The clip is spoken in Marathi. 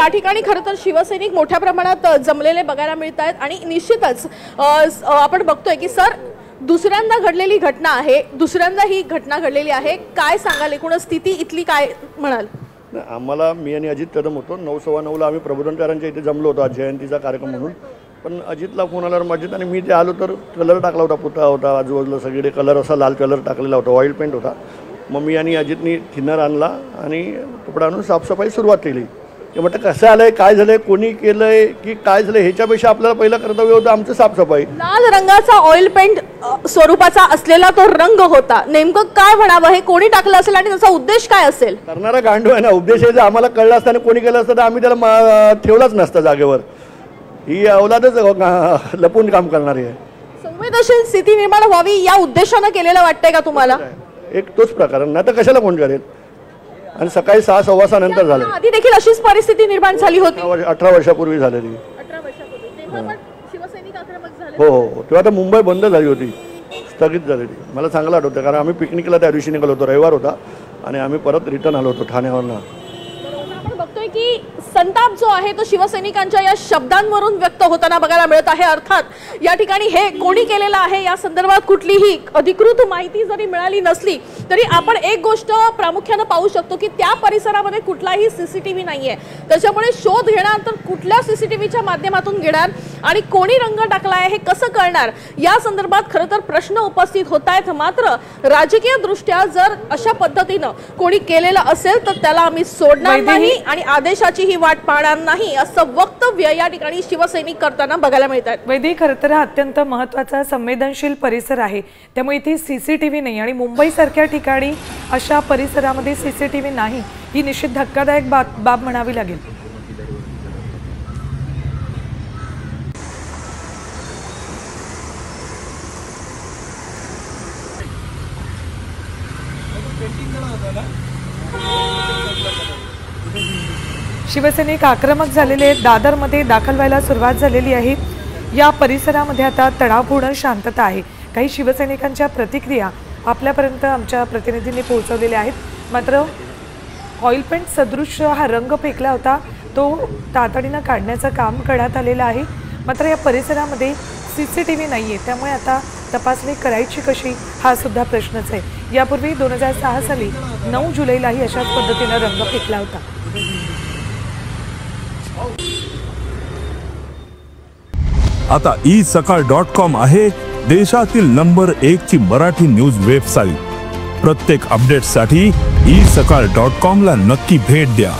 या ठिकाणी खरं तर शिवसैनिक मोठ्या प्रमाणात जमलेले बघायला मिळत आहेत आणि निश्चितच आपण बघतोय की सर दुसऱ्यांदा घडलेली घटना आहे, दुसऱ्यांदा ही घटना घडलेली आहे, काय सांगाल एकूण स्थिती इथली काय म्हणाल? आम्हाला मी आणि अजित कदम होतो 9:15 आम्ही प्रबोधनकारांच्या इथे जमलो होतो जयंतीचा कार्यक्रम म्हणून, पण अजितला फोन आल्यावर मस्जिद आणि मी ते आलो तर कलर टाकला होता, पुतळा होता, आजूबाजूला सगळीकडे कलर असा लाल कलर टाकलेला होता, ऑइल पेंट होता. मग मी आणि अजितनी थिनर आणला आणि कपडा आणून साफसफाई सुरुवात केली. ते म्हटलं कसं आलंय, काय झालंय, कोणी केलंय की काय झालं, ह्याच्यापेक्षा आपल्याला पहिलं कर्तव्य होतं आमचं साफसफाई. लाल रंगाचा ऑइल पेंट स्वरूपाचा असलेला तो रंग होता, नेमकं काय म्हणावं, हे कोणी टाकलं असेल आणि त्याचा उद्देश काय असेल? करणारा गांडू आहे ना, उद्देश आहे आम्हाला कळलं असताना कोणी केलं असतं तर आम्ही त्याला ठेवलाच नसतं जागेवर. ही अवलादच लपून काम करणारी आहे. संवेदनशील स्थिती निर्माण व्हावी या उद्देशानं केलेलं वाटतंय का तुम्हाला? एक तोच प्रकार, नाही तर कशाला कोण करेल. आणि सकाळी 6:15 नंतर झालं. आधी देखील अशीच परिस्थिती निर्माण झाली होती 18 वर्षापूर्वी झालेली. 18 वर्षापूर्वी तेव्हा पण शिवसैनिक आक्रमक झाले. हो, तेव्हा तर मुंबई बंद झाली होती, स्थगित झालेली. मला चांगलं आठवतं कारण आम्ही पिकनिकला त्या दिवशी निघालो होतो, रविवार होता आणि आम्ही परत रिटर्न आलो होतो ठाण्यावरनं. आपण बघतोय की संताप जो आहे तो शिवसैनिकांच्या या शब्दांवरून व्यक्त होताना बघायला मिळत आहे. अर्थात या ठिकाणी हे कोणी केलेलं आहे या संदर्भात कुठलीही अधिकृत माहिती जरी मिळाली नसली तरी आपण एक गोष्ट प्रामुख्याने पाहू शकतो की त्या परिसरामध्ये कुठलाही सीसीटीव्ही नाहीये. त्याच्यामुळे शोध घेणार तर कुठल्या सीसीटीव्हीच्या माध्यमातून घेणार आणि कोणी रंग टाकलाय हे कसं कळणार या संदर्भात खरं तर प्रश्न उपस्थित होत आहेत. मात्र राजकीय दृष्ट्या जर अशा पद्धतीनं कोणी केलेलं असेल तर त्याला आम्ही सोडणार नाही आणि आदेशाची ही वाट पाहणार नाही असं वक्तव्य या ठिकाणी शिवसैनिक करताना बघायला मिळतात. वैदिक खरं तर हा अत्यंत महत्त्वाचा संवेदनशील परिसर आहे, त्यामुळे इथे सीसीटीव्ही नाही आणि मुंबईसारख्या ठिकाणी अशा परिसरामध्ये सीसीटीव्ही नाही ही निश्चित धक्कादायक बाब म्हणावी लागेल. शिवसैनिक आक्रमक झालेले दादरमध्ये दाखल व्हायला सुरुवात झालेली आहे. या परिसरामध्ये आता तणावपूर्ण शांतता आहे. काही शिवसैनिकांच्या प्रतिक्रिया आपल्यापर्यंत आमच्या प्रतिनिधींनी पोहोचवलेल्या आहेत. मात्र ऑइल पेंट सदृश हा रंग फेकला होता तो तातडीनं काढण्याचं काम करण्यात आलेलं आहे. मात्र या परिसरामध्ये सीसीटीव्ही नाही आहे, त्यामुळे आता तपासणी करायची कशी हा सुद्धा प्रश्नच आहे. यापूर्वी 2006 साली 9 जुलैलाही अशाच पद्धतीनं रंग फेकला होता. आता isakal.com आहे देशातील नंबर 1 ची मराठी न्यूज वेबसाईट. प्रत्येक अपडेटसाठी isakal.com ला नक्की भेट द्या.